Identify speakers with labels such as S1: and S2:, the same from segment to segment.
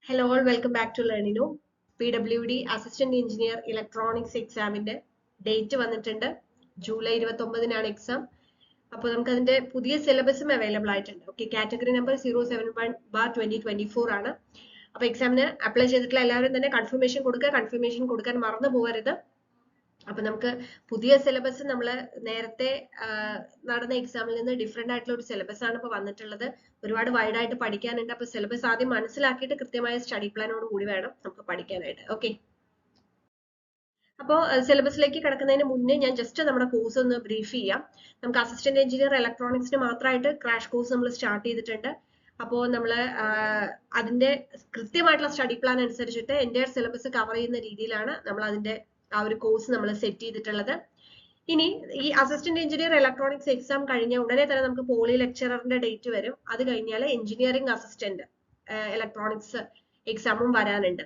S1: Hello all, welcome back to Learnino. PWD Assistant Engineer Electronics എക്സാമിന്റെ date വന്നിട്ടുണ്ട്. July 29 exam. അപ്പോൾ നമുക്ക് അതിന്റെ പുതിയ സിലബസും അവൈലബിൾ ആയിട്ടുണ്ട്. ഓക്കെ, കാറ്റഗറി നമ്പർ 071/2024 ആണ്. അപ്പോൾ എക്സാമിന് അപ്ലൈ ചെയ്തിട്ടുള്ള എല്ലാവരും തന്നെ കൺഫർമേഷൻ കൊടുക്കാൻ മറന്നു പോകരുത്. അപ്പൊ നമുക്ക് പുതിയ സിലബസ് നമ്മൾ നേരത്തെ നടന്ന എക്സാമിൽ നിന്ന് ഡിഫറെന്റ് ആയിട്ടുള്ള ഒരു സിലബസ് ആണ് ഇപ്പൊ വന്നിട്ടുള്ളത്. ഒരുപാട് വൈഡ് ആയിട്ട് പഠിക്കാനുണ്ട്. അപ്പൊ സിലബസ് ആദ്യം മനസ്സിലാക്കിയിട്ട് കൃത്യമായ സ്റ്റഡി പ്ലാനോട് കൂടി വേണം നമുക്ക് പഠിക്കാനായിട്ട്. ഓക്കെ, അപ്പോൾ സിലബസിലേക്ക് കിടക്കുന്നതിന് മുന്നേ ഞാൻ ജസ്റ്റ് നമ്മുടെ കോഴ്സ് ഒന്ന് ബ്രീഫ് ചെയ്യാം. നമുക്ക് അസിസ്റ്റന്റ് എഞ്ചിനീയർ ഇലക്ട്രോണിക്സിന് മാത്രമായിട്ട് ക്രാഷ് കോഴ്സ് നമ്മൾ സ്റ്റാർട്ട് ചെയ്തിട്ടുണ്ട്. അപ്പോൾ നമ്മൾ അതിന്റെ കൃത്യമായിട്ടുള്ള സ്റ്റഡി പ്ലാൻ അനുസരിച്ചിട്ട് എൻ്റയർ സിലബസ് കവർ ചെയ്യുന്ന രീതിയിലാണ് നമ്മൾ അതിന്റെ ആ ഒരു കോഴ്സ് നമ്മൾ സെറ്റ് ചെയ്തിട്ടുള്ളത്. ഇനി ഈ അസിസ്റ്റന്റ് എഞ്ചിനീയർ ഇലക്ട്രോണിക്സ് എക്സാം കഴിഞ്ഞ ഉടനെ തന്നെ നമുക്ക് പോളി ലെക്ചററിന്റെ ഡേറ്റ് വരും. അത് കഴിഞ്ഞാൽ എഞ്ചിനീയറിംഗ് അസിസ്റ്റന്റ് ഇലക്ട്രോണിക്സ് എക്സാമും വരാനുണ്ട്.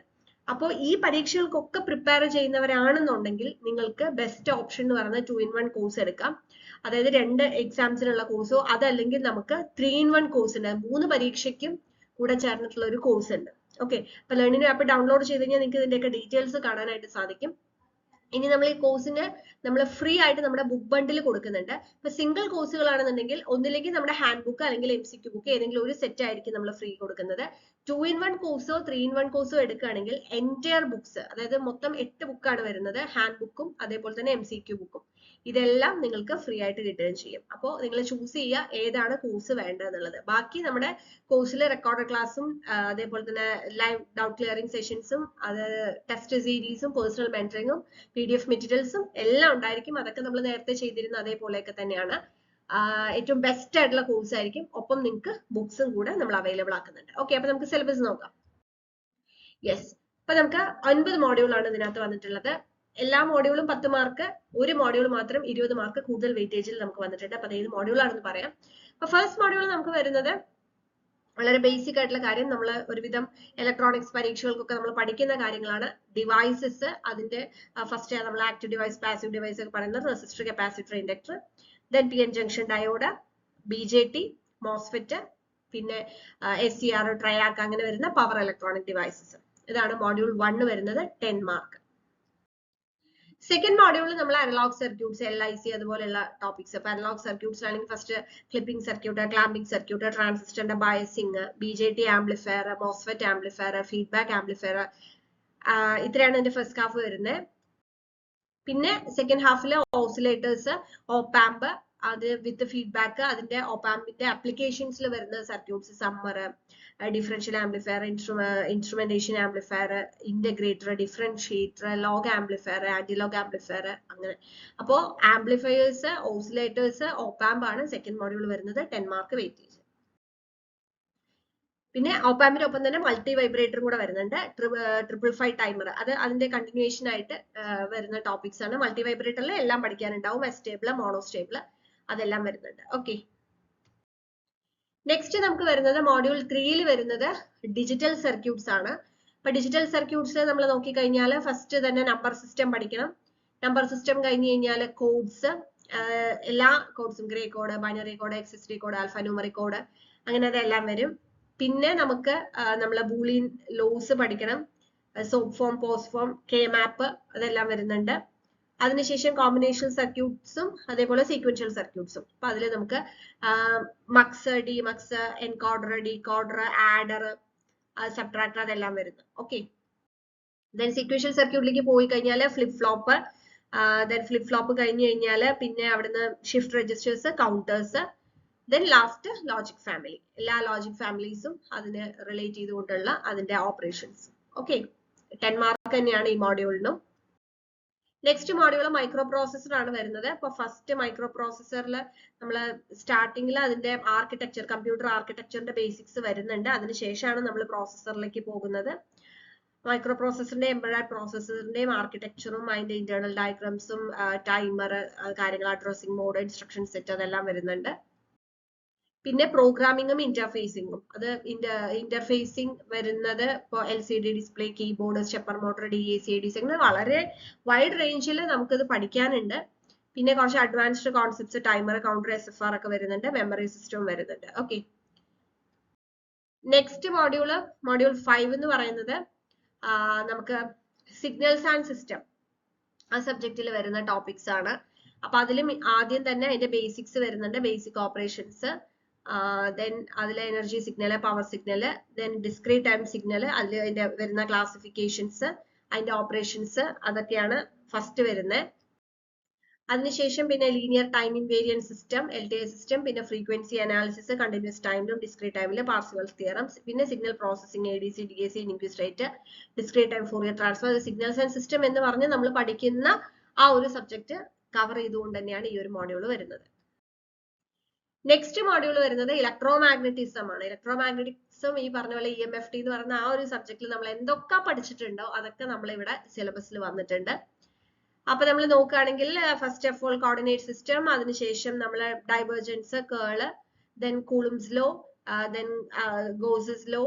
S1: അപ്പോൾ ഈ പരീക്ഷകൾക്കൊക്കെ പ്രിപ്പയർ ചെയ്യുന്നവരാണെന്നുണ്ടെങ്കിൽ നിങ്ങൾക്ക് ബെസ്റ്റ് ഓപ്ഷൻ എന്ന് പറയുന്നത് 2-in-1 കോഴ്സ് എടുക്കാം. അതായത് 2 എക്സാംസിനുള്ള കോഴ്സോ അതല്ലെങ്കിൽ നമുക്ക് 3-in-1 കോഴ്സ് ഉണ്ട്. 3 പരീക്ഷയ്ക്കും കൂടെ ചേർന്നിട്ടുള്ള ഒരു കോഴ്സ് ഉണ്ട്. ഓക്കെ, അപ്പൊ ലേണിംഗ് ആപ്പ് ഡൗൺലോഡ് ചെയ്ത് കഴിഞ്ഞാൽ നിങ്ങൾക്ക് ഇതിന്റെയൊക്കെ ഡീറ്റെയിൽസ് കാണാനായിട്ട് സാധിക്കും. ഇനി നമ്മൾ ഈ കോഴ്സിന് നമ്മൾ ഫ്രീ ആയിട്ട് നമ്മുടെ ബുക്ക് ബണ്ടിൽ കൊടുക്കുന്നുണ്ട്. ഇപ്പൊ സിംഗിൾ കോഴ്സുകളാണെന്നുണ്ടെങ്കിൽ ഒന്നില്ലെങ്കിൽ നമ്മുടെ ഹാൻഡ് ബുക്ക് അല്ലെങ്കിൽ MCQ ബുക്ക് ഏതെങ്കിലും ഒരു സെറ്റ് ആയിരിക്കും നമ്മൾ ഫ്രീ കൊടുക്കുന്നത്. 2-in-1 കോഴ്സോ 3-in-1 കോഴ്സോ എടുക്കുകയാണെങ്കിൽ എൻറ്റയർ ബുക്സ്, അതായത് മൊത്തം 8 ബുക്കാണ് വരുന്നത്. ഹാൻഡ് ബുക്കും അതേപോലെ തന്നെ MCQ ബുക്കും ഇതെല്ലാം നിങ്ങൾക്ക് ഫ്രീ ആയിട്ട് കിട്ടുകയും ചെയ്യും. അപ്പോൾ നിങ്ങൾ ചൂസ് ചെയ്യുക ഏതാണ് കോഴ്സ് വേണ്ടതെന്നുള്ളത്. ബാക്കി നമ്മുടെ കോഴ്സിലെ റെക്കോർഡ് ക്ലാസ്സും അതേപോലെ തന്നെ ലൈവ് ഡൗട്ട് ക്ലിയറിംഗ് സെഷൻസും അത് ടെസ്റ്റ് സീരീസും പേഴ്സണൽ മെന്ററിങ്ങും PDF മെറ്റീരിയൽസും എല്ലാം ഉണ്ടായിരിക്കും. അതൊക്കെ നമ്മൾ നേരത്തെ ചെയ്തിരുന്ന അതേപോലെയൊക്കെ തന്നെയാണ്. ഏറ്റവും ബെസ്റ്റ് ആയിട്ടുള്ള കോഴ്സ് ആയിരിക്കും. ഒപ്പം നിങ്ങൾക്ക് ബുക്സും കൂടെ നമ്മൾ അവൈലബിൾ ആക്കുന്നുണ്ട്. ഓക്കെ, അപ്പൊ നമുക്ക് സിലബസ് നോക്കാം. യെസ്, അപ്പൊ നമുക്ക് 9 മോഡ്യൂളാണ് ഇതിനകത്ത് വന്നിട്ടുള്ളത്. എല്ലാ മോഡ്യൂളും 10 മാർക്ക്, ഒരു മോഡ്യൂൾ മാത്രം 20 മാർക്ക് കൂടുതൽ വെയിറ്റേജിൽ നമുക്ക് വന്നിട്ടുണ്ട്. അപ്പൊ അത് ഏത് മോഡ്യൂളാണെന്ന് പറയാം. അപ്പൊ ഫസ്റ്റ് മോഡ്യൂൾ നമുക്ക് വരുന്നത് വളരെ ബേസിക് ആയിട്ടുള്ള കാര്യം, നമ്മൾ ഒരുവിധം ഇലക്ട്രോണിക്സ് പരീക്ഷകൾക്കൊക്കെ നമ്മൾ പഠിക്കുന്ന കാര്യങ്ങളാണ്. ഡിവൈസസ്, അതിന്റെ ഫസ്റ്റ് നമ്മൾ ആക്റ്റീവ് ഡിവൈസ്, പാസീവ് ഡിവൈസ് ഒക്കെ പറയുന്നത് resistor, capacitor, inductor, then PN junction diode, BJT, MOSFET, പിന്നെ SCR, ട്രയാക്ക്, അങ്ങനെ വരുന്ന പവർ ഇലക്ട്രോണിക് ഡിവൈസസ്. ഇതാണ് മോഡ്യൂൾ 1 വരുന്നത്, 10 മാർക്ക്. സെക്കൻഡ് മോഡ്യൂളിൽ നമ്മൾ അനലോഗ് സർക്യൂട്ട്സ്, LIC അതുപോലെയുള്ള ടോപ്പിക്സ്. അപ്പൊ അനലോഗ് സർക്യൂട്ട്സ് ആണെങ്കിൽ first clipping circuit, clamping circuit, ട്രാൻസിസ്റ്ററിന്റെ biasing, BJT amplifier, MOSFET amplifier, feedback amplifier, ഇത്രയാണ് എന്റെ ഫസ്റ്റ് ഹാഫ് വരുന്നത്. പിന്നെ സെക്കൻഡ് ഹാഫില് ഓസിലേറ്റേഴ്സ്, ഓപ്പാമ്പ്, അത് വിത്ത് ഫീഡ്ബാക്ക്, അതിന്റെ ഓപ്പാമ്പിന്റെ ആപ്ലിക്കേഷൻസിൽ വരുന്ന circuits, summer, differential amplifier, instrumentation amplifier, integrator, differentiator, log amplifier, antilog amplifier, അങ്ങനെ. അപ്പോ ആംപ്ലിഫയേഴ്സ്, ഓസിലേറ്റേഴ്സ്, ഓപ്പാമ്പ് ആണ് സെക്കൻഡ് മോഡ്യൂൾ വരുന്നത്, 10 മാർക്ക് വെയിറ്റേജ്. പിന്നെ ഓപ്പാമ്പിന്റെ ഒപ്പം തന്നെ മൾട്ടി വൈബ്രേറ്ററും കൂടെ വരുന്നുണ്ട്. 555 ടൈമർ, അത് അതിന്റെ കണ്ടിന്യൂവേഷൻ ആയിട്ട് വരുന്ന ടോപ്പിക്സ് ആണ്. മൾട്ടി വൈബ്രേറ്ററിൽ എല്ലാം പഠിക്കാനുണ്ടാവും. എസ്റ്റേബിൾ, മോണോസ്റ്റേബിൾ, അതെല്ലാം വരുന്നുണ്ട്. ഓക്കെ, നെക്സ്റ്റ് നമുക്ക് വരുന്നത് മോഡ്യൂൾ 3 വരുന്നത് ഡിജിറ്റൽ സർക്യൂട്ട്സ് ആണ്. അപ്പൊ ഡിജിറ്റൽ സർക്യൂട്ട്സ് നമ്മൾ നോക്കിക്കഴിഞ്ഞാൽ ഫസ്റ്റ് തന്നെ നമ്പർ സിസ്റ്റം പഠിക്കണം. നമ്പർ സിസ്റ്റം കഴിഞ്ഞ് കഴിഞ്ഞാൽ കോഡ്സ്, എല്ലാ കോഡ്സും, gray code, binary code, XSD code, alpha numeric code, അങ്ങനെ അതെല്ലാം വരും. പിന്നെ നമുക്ക് നമ്മളെ ബൂളിയൻ ലോസ് പഠിക്കണം. SOP form, post form, K map, അതെല്ലാം വരുന്നുണ്ട്. അതിനുശേഷം കോമ്പിനേഷൻ സർക്യൂട്ട്സും അതേപോലെ സീക്വൻഷ്യൽ സർക്യൂട്ട്സും. അപ്പൊ അതിൽ നമുക്ക് MUX, DEMUX, encoder, decoder, adder, subtractor, അതെല്ലാം വരുന്നു. ഓക്കെ, ദെൻ സീക്വൻഷ്യൽ സർക്യൂട്ടിലേക്ക് പോയി കഴിഞ്ഞാൽ flip flop, then flip flop കഴിഞ്ഞു കഴിഞ്ഞാൽ പിന്നെ അവിടുന്ന് shift registers, counters, then last logic family, എല്ലാ ലോജിക് ഫാമിലീസും അതിന് റിലേറ്റ് ചെയ്തുകൊണ്ടുള്ള അതിന്റെ ഓപ്പറേഷൻസ്. ഓക്കെ, 10 മാർക്ക് തന്നെയാണ് ഈ മോഡ്യൂളിനും. നെക്സ്റ്റ് മോഡ്യൂൾ മൈക്രോ പ്രോസസർ ആണ് വരുന്നത്. അപ്പൊ ഫസ്റ്റ് മൈക്രോ പ്രോസസറിൽ നമ്മൾ സ്റ്റാർട്ടിങ്ങിൽ അതിന്റെ ആർക്കിടെക്ചർ, കമ്പ്യൂട്ടർ ആർക്കിടെക്ചറിന്റെ ബേസിക്സ് വരുന്നുണ്ട്. അതിനുശേഷമാണ് നമ്മൾ പ്രോസസറിലേക്ക് പോകുന്നത്. മൈക്രോ പ്രോസസറിന്റെ, എംബഡഡ് പ്രോസസറിന്റെയും ആർക്കിടെക്ചറും അതിന്റെ ഇന്റേണൽ ഡയഗ്രാംസും, ടൈമർ, കാര്യങ്ങൾ, അഡ്രസ്സിംഗ് മോഡ്, ഇൻസ്ട്രക്ഷൻ സെറ്റ്, അതെല്ലാം വരുന്നുണ്ട്. പിന്നെ പ്രോഗ്രാമിങ്ങും ഇന്റർഫേസിങ്ങും, അത് ഇന്റർഫേസിങ് വരുന്നത് ഇപ്പോൾ LCD display, keyboard, stepper motor, DAC, ADC, അങ്ങനെ വളരെ വൈഡ് റേഞ്ചിൽ നമുക്കിത് പഠിക്കാനുണ്ട്. പിന്നെ കുറച്ച് advanced concepts, timer, counter, SFR ഒക്കെ വരുന്നുണ്ട്. മെമ്മറി സിസ്റ്റവും വരുന്നുണ്ട്. ഓക്കെ, നെക്സ്റ്റ് മൊഡ്യൂൾ 5 എന്ന് പറയുന്നത് നമുക്ക് സിഗ്നൽസ് ആൻഡ് സിസ്റ്റം ആ സബ്ജക്റ്റിൽ വരുന്ന ടോപ്പിക്സ് ആണ്. അപ്പൊ അതിലും ആദ്യം തന്നെ അതിന്റെ ബേസിക്സ് വരുന്നുണ്ട്, ബേസിക് ഓപ്പറേഷൻസ്, ദെൻ അതിലെ energy signal, power signal, then discrete time signal, അതിൽ അതിന്റെ വരുന്ന ക്ലാസിഫിക്കേഷൻസ്, അതിന്റെ ഓപ്പറേഷൻസ്, അതൊക്കെയാണ് ഫസ്റ്റ് വരുന്നത്. അതിനുശേഷം പിന്നെ linear time invariant system, LTI system, പിന്നെ ഫ്രീക്വൻസി അനാലിസിസ്, കണ്ടിന്യൂസ് ടൈമിലും ഡിസ്ക്രീറ്റ് ടൈമിലും പാർസിവൽസ് തിയറം, പിന്നെ signal processing, ADC, DAC, nucleus rate, discrete time Fourier transfer, signals and system എന്ന് പറഞ്ഞ് നമ്മൾ പഠിക്കുന്ന ആ ഒരു സബ്ജക്ട് കവർ ചെയ്തുകൊണ്ട് തന്നെയാണ് ഈ ഒരു മോഡ്യൂൾ വരുന്നത്. നെക്സ്റ്റ് മോഡ്യൂൾ വരുന്നത് ഇലക്ട്രോമാഗ്നറ്റിസം ആണ്. ഇലക്ട്രോമാഗ്നറ്റിസം ഈ പറഞ്ഞ പോലെ EMFT എന്ന് പറയുന്ന ആ ഒരു സബ്ജക്റ്റിൽ നമ്മൾ എന്തൊക്കെ പഠിച്ചിട്ടുണ്ടോ അതൊക്കെ നമ്മൾ ഇവിടെ സിലബസിൽ വന്നിട്ടുണ്ട്. അപ്പൊ നമ്മൾ നോക്കുകയാണെങ്കിൽ first of all coordinate system, അതിനുശേഷം നമ്മൾ divergence, curl, then coulomb's law, then Gauss's law,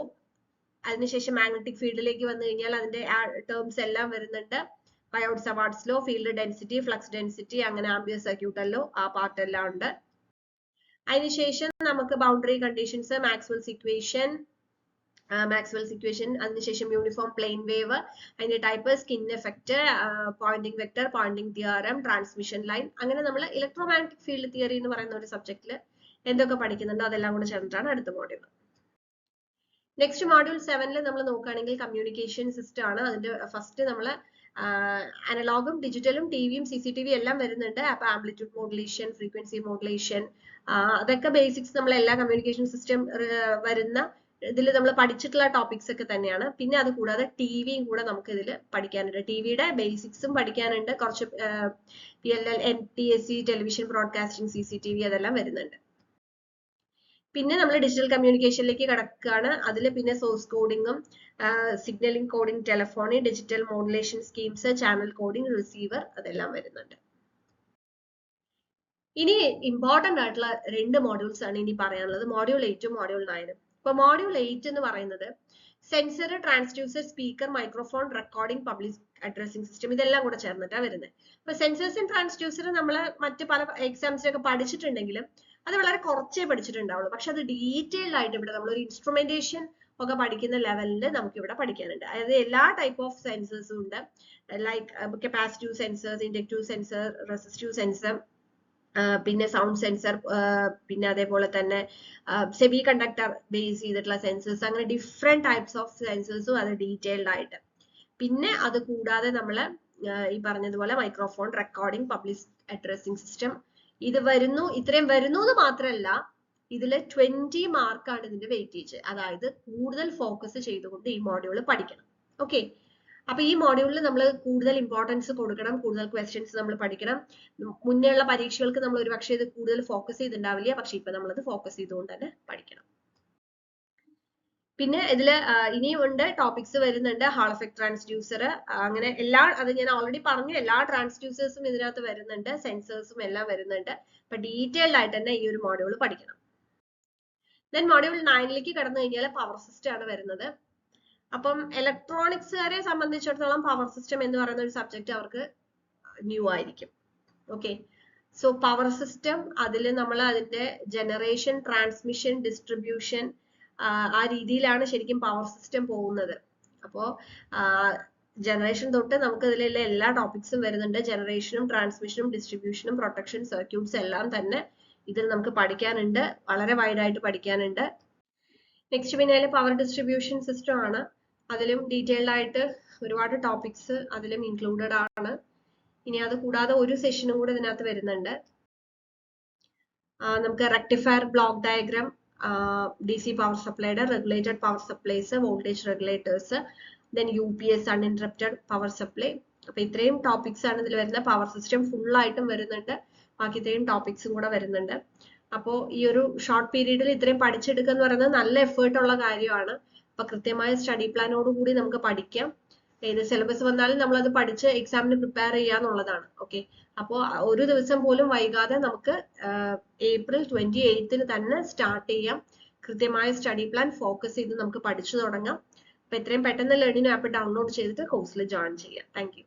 S1: അതിനുശേഷം മാഗ്നറ്റിക് ഫീൽഡിലേക്ക് വന്നു കഴിഞ്ഞാൽ അതിന്റെ ടേംസ് എല്ലാം വരുന്നുണ്ട്. Biot Savart's law, field density, flux density, അങ്ങനെ ആംബിയർ സർക്യൂട്ടൽ ലോ, ആ പാർട്ട് എല്ലാം ഉണ്ട്. അതിനുശേഷം നമുക്ക് ബൗണ്ടറി കണ്ടീഷൻസ്, മാക്സ്വെൽസ് ഇക്വേഷൻ, അതിനുശേഷം യൂണിഫോം പ്ലെയിൻ വേവ്, അതിന്റെ type, skin effect, poynting vector, poynting theorem, transmission line, അങ്ങനെ നമ്മൾ ഇലക്ട്രോമാഗ്നറ്റിക് ഫീൽഡ് തിയറി എന്ന് പറയുന്ന ഒരു സബ്ജക്റ്റിൽ എന്തൊക്കെ പഠിക്കുന്നുണ്ടോ അതെല്ലാം കൂടെ ചേർന്നിട്ടാണ് അടുത്ത മോഡ്യൂൾ. നെക്സ്റ്റ് മോഡ്യൂൾ 7 നമ്മൾ നോക്കുകയാണെങ്കിൽ കമ്മ്യൂണിക്കേഷൻ സിസ്റ്റം ആണ്. അതിന്റെ ഫസ്റ്റ് നമ്മൾ അനലോഗും ഡിജിറ്റലും ടിവിയും CCTV എല്ലാം വരുന്നുണ്ട്. അപ്പൊ ആംപ്ലിറ്റ്യൂഡ് മോഡുലേഷൻ, ഫ്രീക്വൻസി മോഡുലേഷൻ, അതൊക്കെ ബേസിക്സ് നമ്മൾ എല്ലാ കമ്മ്യൂണിക്കേഷൻ സിസ്റ്റം വരുന്ന ഇതിൽ നമ്മൾ പഠിച്ചിട്ടുള്ള ടോപ്പിക്സ് ഒക്കെ തന്നെയാണ്. പിന്നെ അത് കൂടാതെ ടിവിയും കൂടെ നമുക്ക് ഇതിൽ പഠിക്കാനുണ്ട്. ടിവിയുടെ ബേസിക്സും പഠിക്കാനുണ്ട്, കുറച്ച് PLL, NTSC, television broadcasting, CCTV അതെല്ലാം വരുന്നുണ്ട്. പിന്നെ നമ്മൾ ഡിജിറ്റൽ കമ്മ്യൂണിക്കേഷനിലേക്ക് കടക്കുകയാണ്. അതിൽ പിന്നെ സോഴ്സ് കോഡിങ്ങും, signaling coding, telephony, digital modulation schemes, channel coding, receiver, അതെല്ലാം വരുന്നുണ്ട്. ഇനി ഇമ്പോർട്ടന്റ് ആയിട്ടുള്ള 2 മോഡ്യൂൾസ് ആണ് ഇനി പറയാനുള്ളത്, മോഡ്യൂൾ 8 മോഡ്യൂൾ 9. ഇപ്പൊ മോഡ്യൂൾ 8 എന്ന് പറയുന്നത് sensor, transducer, speaker, microphone, recording, public addressing system, ഇതെല്ലാം കൂടെ ചേർന്നിട്ടാണ് വരുന്നത്. അപ്പൊ സെൻസേഴ്സ് ആൻഡ് ട്രാൻസ്ഡ്യൂസർ നമ്മൾ മറ്റ് പല എക്സാംസിലൊക്കെ പഠിച്ചിട്ടുണ്ടെങ്കിലും അത് വളരെ കുറച്ചേ പഠിച്ചിട്ടുണ്ടാവുള്ളൂ. പക്ഷെ അത് ഡീറ്റെയിൽഡ് ആയിട്ട് ഇവിടെ നമ്മളൊരു ഇൻസ്ട്രുമെന്റേഷൻ ഒക്കെ പഠിക്കുന്ന ലെവലിൽ നമുക്ക് ഇവിടെ പഠിക്കാനുണ്ട്. അതായത് എല്ലാ ടൈപ്പ് ഓഫ് സെൻസേഴ്സും ഉണ്ട്, like capacitive sensors, inductive sensor, resistive sensor, പിന്നെ സൗണ്ട് സെൻസർ, പിന്നെ അതേപോലെ തന്നെ സെമി കണ്ടക്ടർ ബേസ് ചെയ്തിട്ടുള്ള സെൻസേഴ്സ്, അങ്ങനെ ഡിഫറെന്റ് ടൈപ്സ് ഓഫ് സെൻസേഴ്സും അത് ഡീറ്റെയിൽഡ് ആയിട്ട്. പിന്നെ അത് കൂടാതെ നമ്മൾ ഈ പറഞ്ഞതുപോലെ microphone, recording, public addressing system, ഇത് വരുന്നു. ഇത്രയും വരുന്നു എന്ന് മാത്രമല്ല, ഇതില് 20 മാർക്കാണ് ഇതിന്റെ വെയിറ്റേജ്. അതായത് കൂടുതൽ ഫോക്കസ് ചെയ്തുകൊണ്ട് ഈ മോഡ്യൂൾ പഠിക്കണം. ഓക്കെ, അപ്പൊ ഈ മോഡ്യൂളിൽ നമ്മൾ കൂടുതൽ ഇമ്പോർട്ടൻസ് കൊടുക്കണം, കൂടുതൽ ക്വസ്റ്റ്യൻസ് നമ്മൾ പഠിക്കണം. മുന്നേയുള്ള പരീക്ഷകൾക്ക് നമ്മൾ ഒരുപക്ഷെ ഇത് കൂടുതൽ ഫോക്കസ് ചെയ്തിട്ടുണ്ടാവില്ല, പക്ഷെ ഇപ്പൊ നമ്മളത് ഫോക്കസ് ചെയ്തുകൊണ്ട് തന്നെ പഠിക്കണം. പിന്നെ ഇതില് ഇനിയും ഉണ്ട് ടോപ്പിക്സ് വരുന്നുണ്ട്, ഹാൾ എഫക്ട് ട്രാൻസ്ഡ്യൂസർ, അങ്ങനെ അത് ഞാൻ ഓൾറെഡി പറഞ്ഞു, എല്ലാ ട്രാൻസ്ഡ്യൂസേഴ്സും ഇതിനകത്ത് വരുന്നുണ്ട്, സെൻസേഴ്സും എല്ലാം വരുന്നുണ്ട്. അപ്പൊ ഡീറ്റെയിൽഡ് ആയിട്ട് തന്നെ ഈ ഒരു മോഡ്യൂൾ പഠിക്കണം. ദെൻ മോഡ്യൂൾ 9ലേക്ക് കടന്നു കഴിഞ്ഞാൽ പവർ സിസ്റ്റം ആണ് വരുന്നത്. അപ്പം ഇലക്ട്രോണിക്സുകാരെ സംബന്ധിച്ചിടത്തോളം പവർ സിസ്റ്റം എന്ന് പറയുന്ന ഒരു സബ്ജക്ട് അവർക്ക് ന്യൂ ആയിരിക്കും. ഓക്കെ, സോ പവർ സിസ്റ്റം, അതിൽ നമ്മൾ അതിന്റെ ജനറേഷൻ, ട്രാൻസ്മിഷൻ, ഡിസ്ട്രിബ്യൂഷൻ, ആ രീതിയിലാണ് ശരിക്കും പവർ സിസ്റ്റം പോകുന്നത്. അപ്പോ ജനറേഷൻ തൊട്ട് നമുക്ക് ഇതിലുള്ള എല്ലാ ടോപ്പിക്സും വരുന്നുണ്ട്. ജനറേഷനും, ട്രാൻസ്മിഷനും, ഡിസ്ട്രിബ്യൂഷനും, പ്രൊട്ടക്ഷൻ, സർക്യൂട്ട്സ് എല്ലാം തന്നെ ഇതിൽ നമുക്ക് പഠിക്കാനുണ്ട്, വളരെ വൈഡ് ആയിട്ട് പഠിക്കാനുണ്ട്. നെക്സ്റ്റ് പിന്നെ പവർ ഡിസ്ട്രിബ്യൂഷൻ സിസ്റ്റം ആണ്. അതിലും ഡീറ്റെയിൽഡ് ആയിട്ട് ഒരുപാട് ടോപ്പിക്സ് അതിലും ഇൻക്ലൂഡഡ് ആണ്. ഇനി അത് കൂടാതെ ഒരു സെഷനും കൂടെ ഇതിനകത്ത് വരുന്നുണ്ട്. നമുക്ക് rectifier, block diagram, DC power സപ്ലൈയുടെ, regulated power supplies, voltage regulators, then UPS, uninterrupted power supply. അപ്പൊ ഇത്രയും ടോപ്പിക്സ് ആണ് ഇതിൽ വരുന്നത്. പവർ സിസ്റ്റം ഫുൾ ആയിട്ടും വരുന്നുണ്ട്, ബാക്കി ഇത്രയും ടോപ്പിക്സും കൂടെ വരുന്നുണ്ട്. അപ്പോൾ ഈ ഒരു ഷോർട്ട് പീരീഡിൽ ഇത്രയും പഠിച്ചെടുക്കുക എന്ന് പറയുന്നത് നല്ല എഫേർട്ട് ഉള്ള കാര്യമാണ്. അപ്പൊ കൃത്യമായ സ്റ്റഡി പ്ലാനോട് കൂടി നമുക്ക് പഠിക്കാം. ഏത് സിലബസ് വന്നാലും നമ്മൾ അത് പഠിച്ച് എക്സാമിന് പ്രിപ്പയർ ചെയ്യാന്നുള്ളതാണ്. ഓക്കെ, അപ്പോൾ ഒരു ദിവസം പോലും വൈകാതെ നമുക്ക് April 28 തന്നെ സ്റ്റാർട്ട് ചെയ്യാം. കൃത്യമായ സ്റ്റഡി പ്ലാൻ ഫോക്കസ് ചെയ്ത് നമുക്ക് പഠിച്ചു തുടങ്ങാം. അപ്പൊ എത്രയും പെട്ടെന്ന് ലേണിംഗ് ആപ്പ് ഡൗൺലോഡ് ചെയ്തിട്ട് കോഴ്സിൽ ജോയിൻ ചെയ്യാം. Thank you.